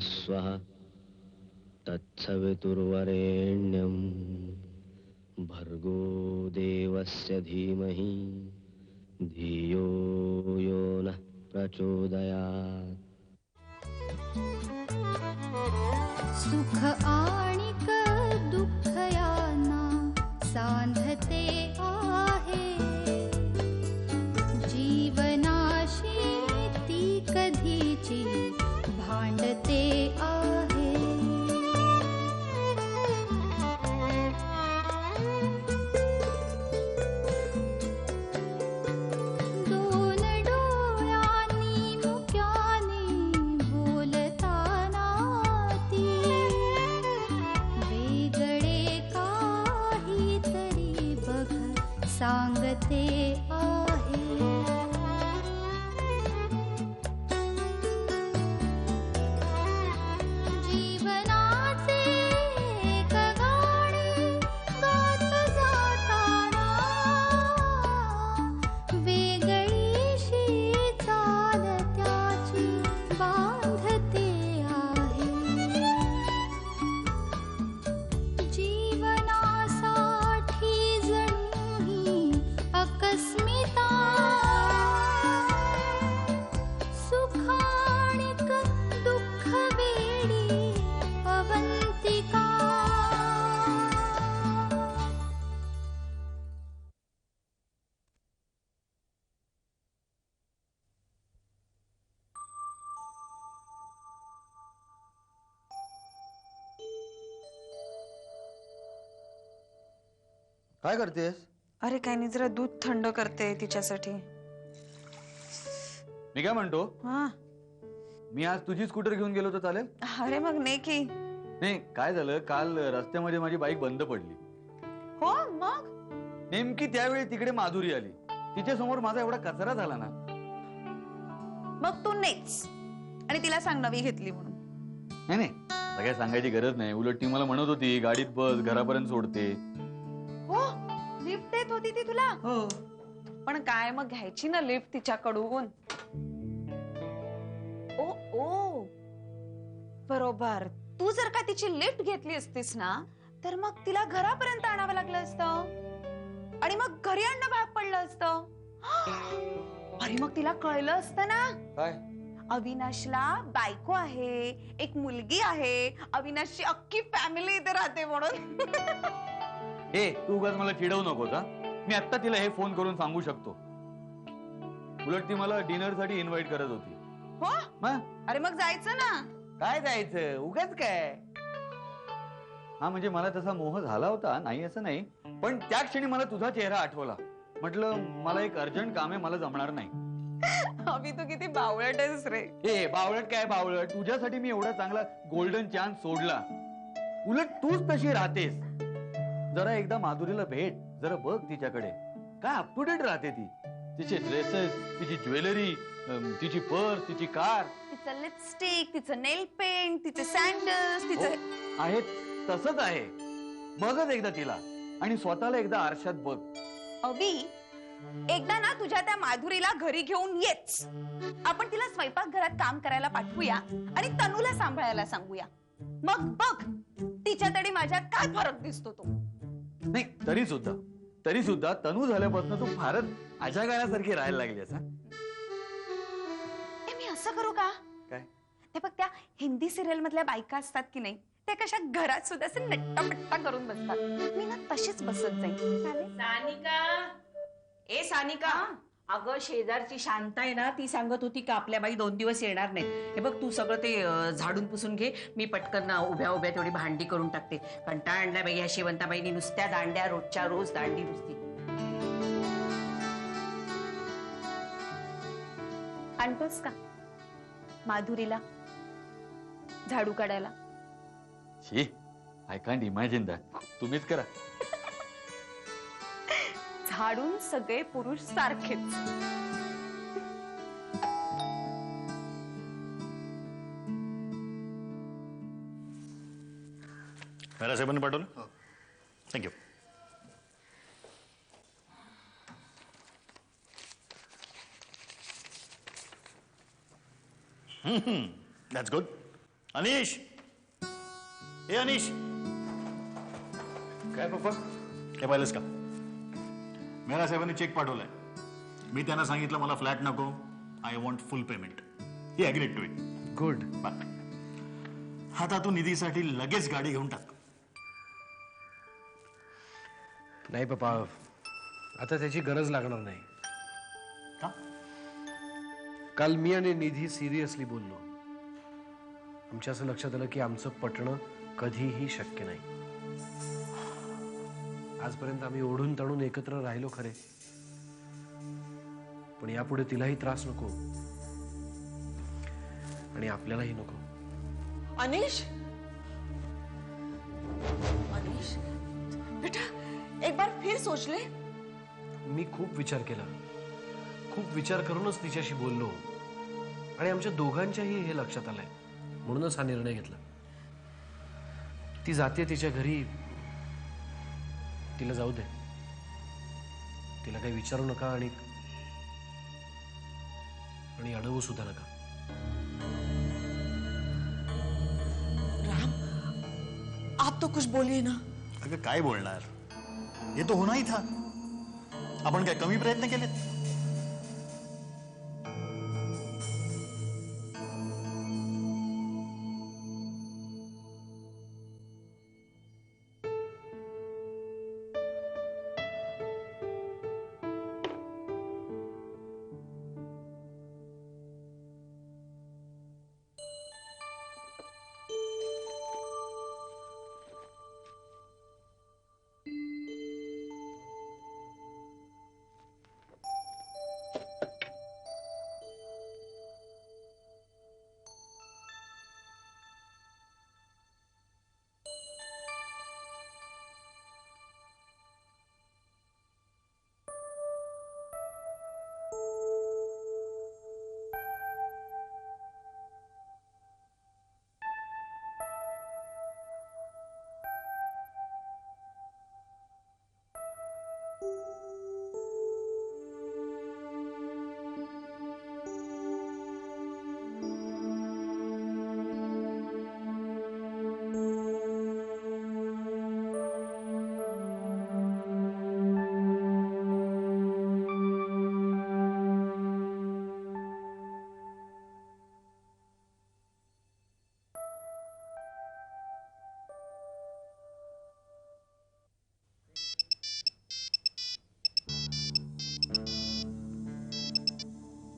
स्वः तत्सवितुर्वरेण्यं भर्गो देवस्य धीमहि धियो यो नः प्रचोदयात्. सुख आणिक दुःख यांना सांधते आहे. जीवनाशी ती कधीची भांडते आहे. दोन डोळ्यांनी मुक्याने बोलताना ती वेगळे काहीतरी बघ सांगते आहे. जीवनाचे एक गाणे गात जाताना वेगळीशी चाल त्याची बांधते आहे. जीवनासाठी जणू ही अकस्मिता सुखाणिक दुःख वेडी अवंतिका. काय करतेस? अरे काही नाही, जरा दूध थंड करते तिच्यासाठी. मी काय म्हणतो, हा मी आज तुझी स्कूटर घेऊन गेलो तर चालेल? अरे मग नाही की. नाही, काय झालं, काल रस्त्यामध्ये माझी बाईक बंद पडली. हो मग नेमकी त्यावेळी तिकडे माधुरी आली. तिच्या समोर माझा एवढा कचरा झाला ना. मग तू नेच आणि तिला सांग नवी घेतली म्हणून. नाही नाही, आता काय सांगायची गरज नाही. उलट ती मला म्हणत होती गाडीत बस, घरापर्यंत सोडते. हो लिफ्ट देत होती ती तुला? हो. पण काय मग घ्यायची ना लिफ्ट तिच्याकडून. ओ ओ बरोबर, तू जर का तिची लिफ्ट घेतली असतीस ना तर मग तिला घरापर्यंत आणावं लागलं असतं आणि मग घरी आणणं भाग पडलं असतं. अरे मग तिला कळलं असतं ना काय? अविनाशला बायको आहे, एक मुलगी आहे, अविनाशची अख्खी फॅमिली इथे राहते म्हणून. ए, तू उगाच मला चिडवू नकोस हा. मी आता तिला हे फोन करून सांगू शकतो. उलट ती मला डिनर साठी इन्व्हाइट करत होती. हो मग अरे मग जायचं ना. काय जायचं, उगाच काय. हा म्हणजे मला तसा मोह झाला होता, नाही असं नाही, पण त्या क्षणी मला तुझा चेहरा आठवला. म्हटलं मला एक अर्जंट काम आहे, मला जमणार नाही. अभि तू किती बावळट आहेस रे. ए बावळट काय बावळट, तुझ्यासाठी मी एवढा चांगला गोल्डन चान्स सोडला. उलट तूच तशी राहतेस. जरा एकदा माधुरीला भेट, जरा बघ तिच्याकडे. काय अप टू डेट राहते ती. तिचे ड्रेसेस, तिची ज्वेलरी, तिची पर्स, तिची कार, तिचं लिपस्टिक, तिचं नेल पेंट, तिचे सँडल्स, तिचं आहे तसंच आहे. बघच एकदा तिला आणि स्वतःला एकदा आरशात बघ. अभि एकदा ना तुझ्या त्या माधुरीला घरी घेऊन येच. आपण तिला स्वयंपाक घरात काम करायला पाठवूया आणि तनूला सांभाळायला सांगूया. मग बघ तिच्यातडी माझ्यात काय फरक दिसतो तो. नाही तरी सुद्धा तनू झाल्यापासून तू फारच अजागरासारखी राहायला लागलीस. मी असं करू का? काय? ते बघ त्या हिंदी सिरियल मधल्या बायका असतात की नाही, त्या कशा घरात सुद्धा असे नट्टापट्टा करून बसतात. मी ना तशीच बसत जाईल. सानिका, ए सानिका, अगं शेजारची शांता आहे ना, ती सांगत होती का आपल्या बाई 2 दिवस येणार नाही. हे बघ तू सगळं ते झाडून पुसून घे, मी पटकन उभ्या उभ्या तेवढी भांडी करून टाकते. कंटाळा आणलाय बाई ह्या शेवंताबाईनी, नुसत्या दांड्या, रोजच्या रोज दांडी नुसती. आणतोस का माधुरीला झाडू काढायला? She, I can't imagine that. तुम्हीच करा. झाडून सगळे पुरुष सारखेच. साहेबांनी पाठवलं? थँक्यू. That's good. अनिश, ए अनिश, काय पप्पा? हे पाहिलंस का? मेरा साहेबांनी चेक पाठवलाय. मी त्यांना सांगितलं मला फ्लॅट नको, I want full payment. He agreed to it. Good. आता तू निधीसाठी लगेच गाडी घेऊन टाक. नाही पप्पा, आता त्याची गरज लागणार नाही. का? काल मी आणि निधी सिरियसली बोललो. आमच्या असं लक्षात आलं की आमचं पटणं कधीही शक्य नाही. आजपर्यंत आम्ही ओढून ताणून एकत्र राहिलो खरे, पण यापुढे तिलाही त्रास नको आणि आपल्यालाही नको. अनिश, अनिश बेटा, एक बार फिर सोच ले. मी खूप विचार केला, खूप विचार करूनच तिच्याशी बोललो आणि आमच्या दोघांच्याही हे लक्षात आलंय, म्हणूनच हा निर्णय घेतला. ती जाते तिच्या घरी, तिला जाऊ दे. तिला काही विचारू नका आणि अडवू सुद्धा नका. राम, आप तो कुछ बोलिए ना. अगं काय बोलणार? हे तो होना ही था. आपण काय कमी प्रयत्न केलेत?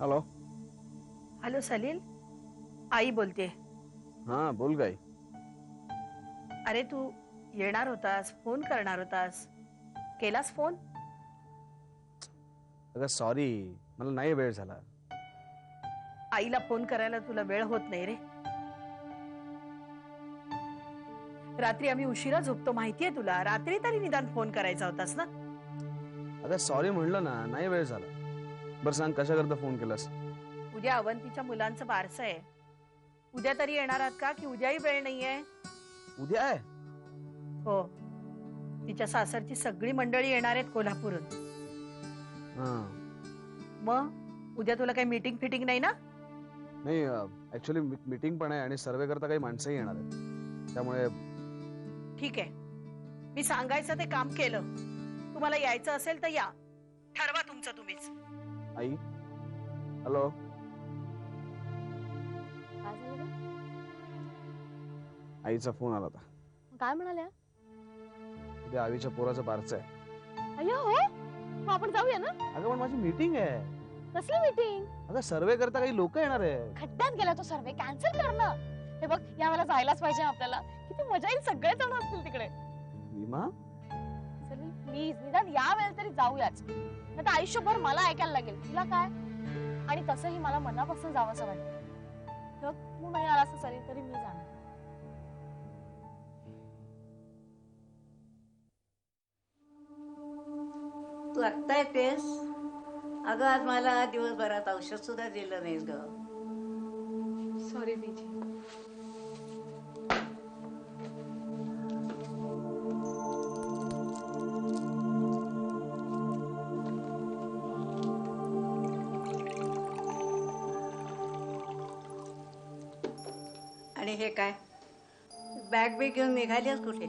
हॅलो. हॅलो सलील, आई बोलते. हा बोल काय? अरे तू येणार होतास, फोन करणार होतास, केलास फोन? अगं सॉरी, मला नाही वेळ झाला. आईला फोन करायला तुला वेळ होत नाही रे. रात्री आम्ही उशिरा झोपतो माहितीये तुला. रात्री तरी निदान फोन करायचा होतास ना. अगं सॉरी म्हणलं ना, नाही वेळ झाला. बरं सांग, कशा करता फोन केलास? उद्या अवंतीच्या मुलांचं बारसं आहे. उद्या तरी येणार आहात का, की उद्याही वेळ नाहीये? उद्या आहे? हो, तिच्या सासरची सगळी मंडळी येणार आहेत कोल्हापूरहून. हा. मग उद्या तुला काही मीटिंग फिटिंग नाही ना? नाही, ऍक्च्युली मीटिंग पण आहे आणि सर्वे करता काही माणसंही येणार आहेत, त्यामुळे. ठीक आहे, मी सांगायचं ते काम केलं. तुम्हाला यायचं असेल तर या. ठरवा तुमचं तुम्हीच. आई, हॅलो. काय झालं रे? आईचा फोन आला होता. काय म्हणाल्या? उद्या आवीच्या पोराचं बारसं आहे. अय्यो हो, मग आपण जाऊया ना. अगं पण माझी मीटिंग आहे. कसली मीटिंग? अगं सर्वे करता काही लोक येणार आहे. खड्ड्यात गेला तो सर्वे, कॅन्सल कर ना. हे बघ, यावेळेला जायलाच पाहिजे आपल्याला. किती मजा येईल, सगळे जण असतील तिकडे. रीमा, प्लीज निदान या वेळेला तरी जाऊयाच. नाही तर आयुष्यभर मला ऐकायला लागेल. तुला काय? आणि तसंही मला मनापासून जावंसं वाटतं. बघ, तू नाही आलास सरी तरी मी जाणार. तू आत्ता येतेस? अगं आज मला दिवसभरात औषध सुद्धा दिलं नाहीस ग. सॉरी दीदी. आणि हे काय बॅग बिग घेऊन निघालीस कुठे?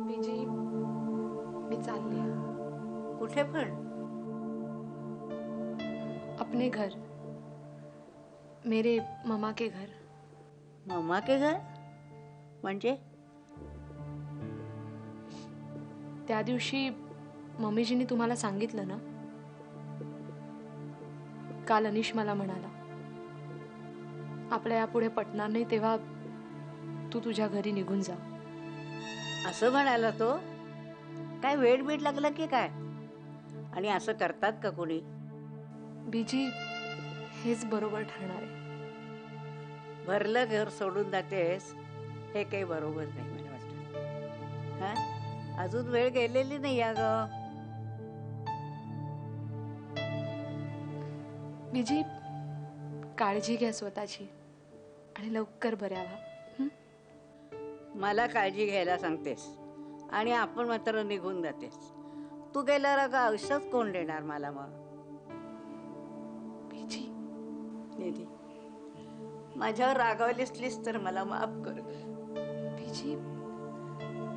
बीजी मी चालली कुठे पण? अपने घर, मेरे ममा के घर. मम्मा के घर म्हणजे? त्या दिवशी मम्मीजींनी तुम्हाला सांगितलं ना, काल अनिश मला म्हणाला आपल्या यापुढे पटणार नाही तेव्हा तू तुझ्या घरी निघून जा. असं म्हणाला तो? काय वेळ बीट लागला की काय? आणि असं करतात का कोणी? बीजी हेच बरोबर ठरणार आहे. भरलं घर सोडून जातेस हे काही बरोबर नाही मला वाटतं. हा, अजून वेळ गेलेली नाही अगं. बीजी काळजी घ्या स्वतःची आणि लवकर बऱ्या व्हा. हं? मला काळजी घ्यायला सांगतेस आणि आपण मात्र निघून जातेस. तू गेल्यावर अगं औषध कोण देणार मला? मग बीजी निधी, माझ्यावर रागावलीस तर मला माफ कर. बीजी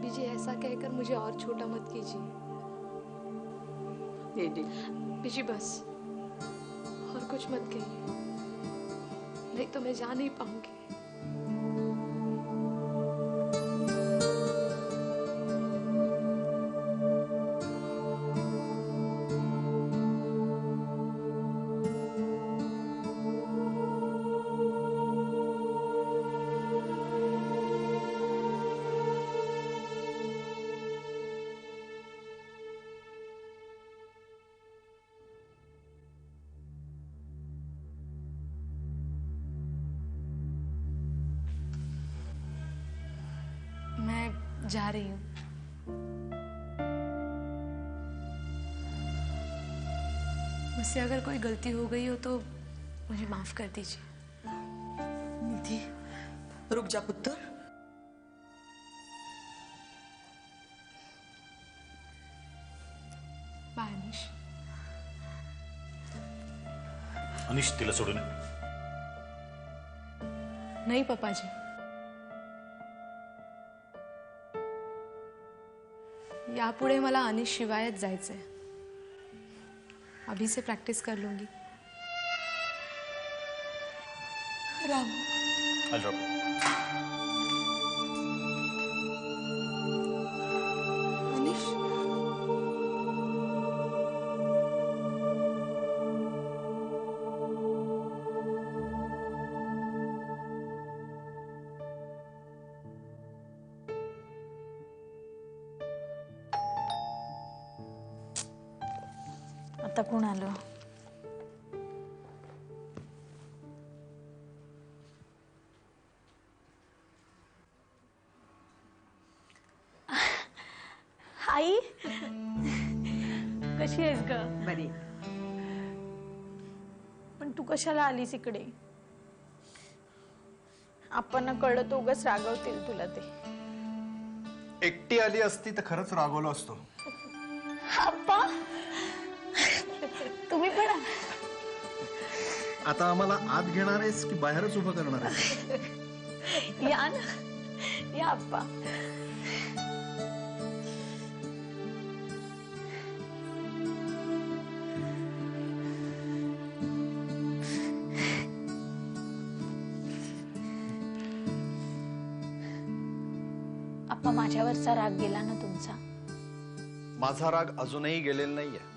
बीजी ऐसा कहकर मुझे और छोटा मत कीजिए. निधी, बीजी बस और कुछ मत कहिए, नहीं तो मैं जा नहीं पाऊंगी. मैं जा रही हूँ. मुझसे अगर कोई गलती हो गई हो तो मुझे माफ कर दीजिए. निधी, रुक जा पुत्र. बाय अनिश. अनिश, तिला सोडून ये. नहीं पापाजी, यापुढे मला अनिश शिवायच जायचंय. अभी से प्रैक्टिस कर लूंगी. राम. I'll drop you. अनिश. आता कोण आलं? आई कशी आहेस ग? बरी. पण तू कशाला आलीस इकडे? आपण कळलं तो उगाच रागवतील तुला ते. एकटी आली असती तर खरंच रागवलो असतो. अप्पा तुम्ही पण आता आम्हाला आत घेणार आहेस की बाहेरच उभं करणार आहेस? या ना, या अप्पा. अप्पा माझ्यावरचा राग गेला ना तुमचा? माझा राग अजूनही गेलेला नाहीये.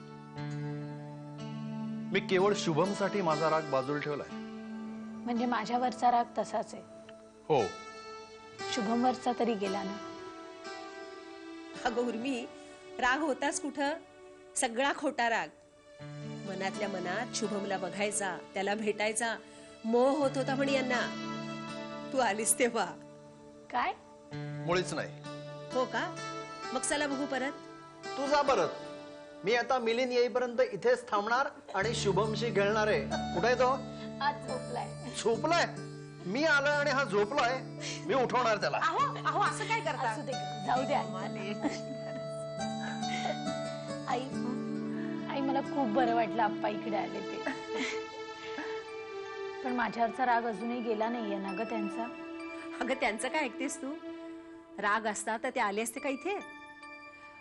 मी केवळ शुभमसाठी माझा राग बाजूला ठेवलाय. म्हणजे माझ्यावरचा राग तसाच आहे? हो. शुभमवरचा तरी गेला ना? अगं उर्मी, राग होताच कुठं? सगळा खोटा राग. मनातल्या मनात शुभमला बघायचा, त्याला भेटायचा मोह होत होता म्हणे यांना. तू आलीस तेव्हा. काय? मुळीच नाही. हो का? मग चला बघू परत. तू जा परत. मी आता मिलिंद येईपर्यंत इथेच थांबणार आणि शुभमशी खेळणार आहे. कुठे तो? आज झोपलाय. झोपलाय? मी आलोय आणि हा झोपलाय. मी उठवणार त्याला. अहो असं काय करता? असू दे, जाऊ दे. आई आई मला खूप बरं वाटलं आप्पा इकडे आले ते. पण माझ्यावरचा राग अजूनही गेला नाहीये ना ग त्यांचा. अगं त्यांचं काय ऐकतेस तू? राग असता तर ते आले असते का इथे?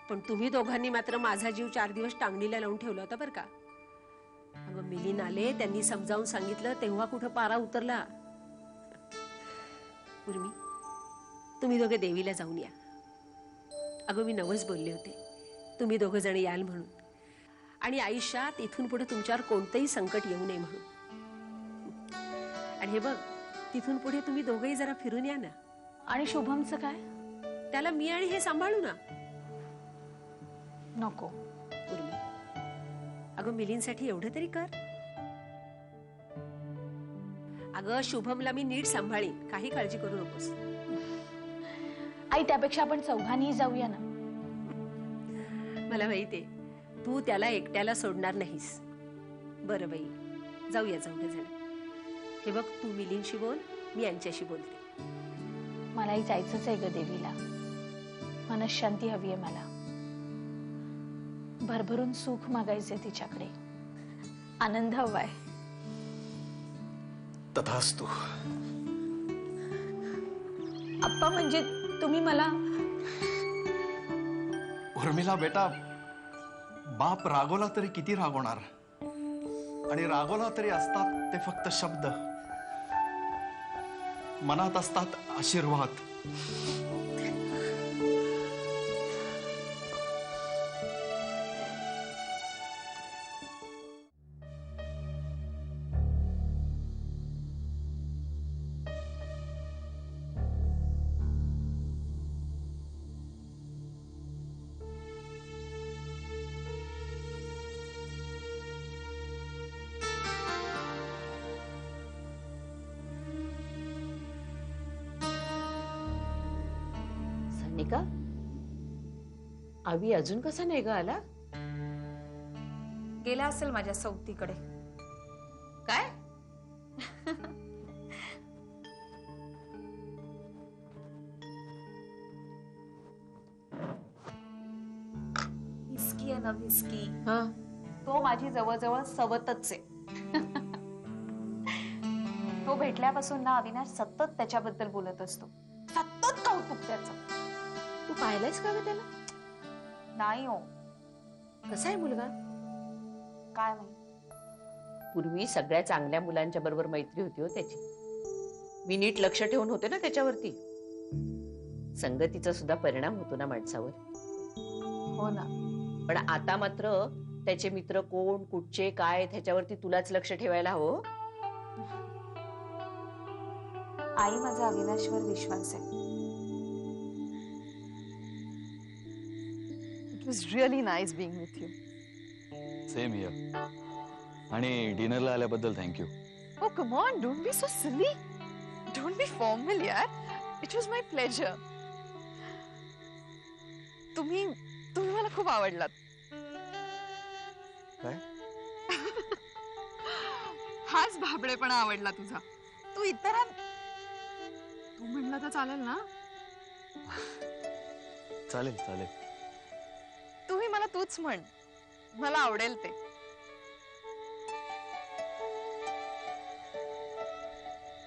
पण तुम्ही दोघांनी मात्र माझा जीव 4 दिवस टांगणीला लावून ठेवला होता बरं का. अगं मिलिंद आले, त्यांनी समजावून सांगितलं, तेव्हा कुठं पारा उतरला. उर्मी, तुम्ही दोघे देवीला जाऊन या. अगं मी नवस बोलले होते तुम्ही दोघं जण याल म्हणून, आणि आयुष्यात इथून पुढे तुमच्यावर कोणतंही संकट येऊ नये म्हणून. आणि हे बघ, तिथून पुढे तुम्ही दोघेही जरा फिरून या ना. आणि शुभमचं काय? त्याला मी आणि हे सांभाळू ना. नको उर्मी, अगं मिलींसाठी एवढं तरी कर. अगं शुभमला मी नीट सांभाळीन, काही काळजी करू नकोस. आई त्यापेक्षा आपण चौघांनी जाऊया ना. मला माहितीये तू त्याला एकट्याला सोडणार नाहीस. बरं बाई, जाऊया चौघे जण. हे बघ, तू मिलींशी बोल, मी यांच्याशी बोलते. मलाही जायचंच आहे ग देवीला. मनशांती हवी आहे मला. भरभरून सुख मागायचे तिच्याकडे, आनंद हवाय. तथास्तु. आप्पा, म्हणजे तुम्ही मला. उर्मिला बेटा, बाप रागवला तरी किती रागवणार, आणि रागवला तरी असतात ते फक्त शब्द, मनात असतात आशीर्वाद. सानिका, आवी अजून कसा नाही ग आला? गेला असेल माझ्या सौतीकडे. काय? विस्की आहे ना, विस्की. हा, तो माझी जवळजवळ सवतच आहे. तो भेटल्यापासून ना अविनाश सतत त्याच्याबद्दल बोलत असतो. सतत कौतुक त्याचं. तू पाहिलायस का ग त्याला? नाही हो. कसा आहे मुलगा? काय माहित. पूर्वी सगळ्या चांगल्या मुलांच्या बरोबर मैत्री होती हो त्याची. मी नीट लक्ष ठेवून होते ना त्याच्यावरती. संगतीचा सुद्धा परिणाम होतो ना माणसावर. हो ना. पण आता मात्र त्याचे मित्र कोण, कुठचे, काय, त्याच्यावरती तुलाच लक्ष ठेवायला हवं. आई, माझा अविनाशवर विश्वास आहे. It was really nice being with you. Same here. आणि डिनरला आल्याबद्दल thank you. Oh, come on, don't be so silly. Don't be formal, yaar. It was my pleasure. तुम्ही मला खूप आवडलात. काय? हाच भाबडेपणा आवडला तुझा. तू इतरां तू म्हणला तर चालेल ना? चालेल चालेल. तुम्ही मला तूच म्हण, मला आवडेल ते.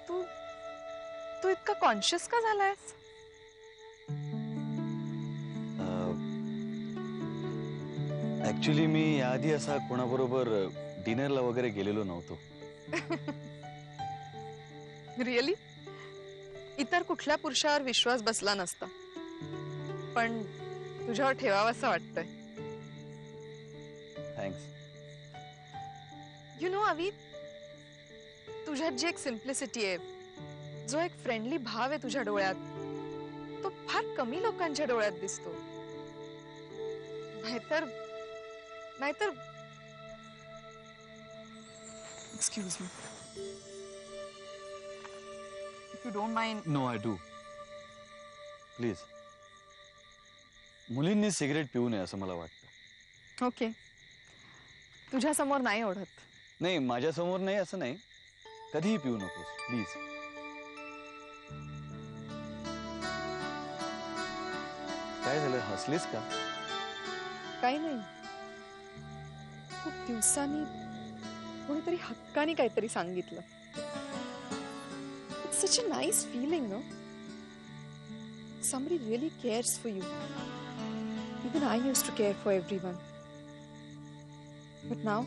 तू इतका कॉन्शियस का झालायस? ऍक्च्युली मी याआधी असा कोणाबरोबर डिनरला वगैरे गेलेलो नव्हतो. रिअली? इतर कुठल्या पुरुषावर विश्वास बसला नसता, पण तुझ्यावर ठेवावंसं वाटतंय. थँक्स. यु नो अवी, तुझ्यात जी एक सिम्प्लिसिटी आहे, जो एक फ्रेंडली भाव आहे तुझ्या डोळ्यात, तो फार कमी लोकांच्या डोळ्यात दिसतो. नाहीतर excuse me, if you don't mind. No, I do. Please. मुलींनी सिगरेट पिऊ नये असं मला वाटतं. ओके, तुझ्या समोर नाही ओढत. नाही, माझ्या समोर नाही असं नाही, कधीही पिऊ नकोस प्लीज. काय झालं, हसलीस का? काही नाही, खूप दिवसांनी कोणीतरी हक्काने काहीतरी सांगितलं. such a nice feeling, no? Somebody really cares for you. Even I used to care for everyone. But now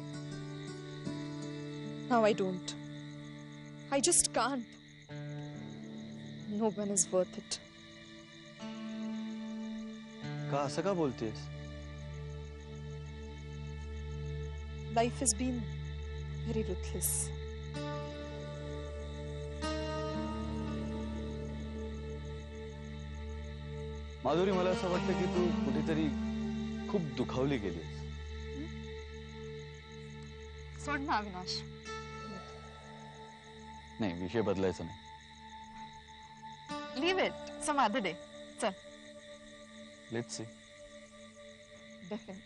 I don't. I just can't. No one is worth it. का असं का बोलतेस? Life has been very ruthless. Madhuri, मला असं वाटतं की तू कुठेतरी खूप दुखावली गेलीस. सोड ना अविनाश. नाही, विषय बदलायचा नाही. Leave it some other day. चल. Let's see. Definitely.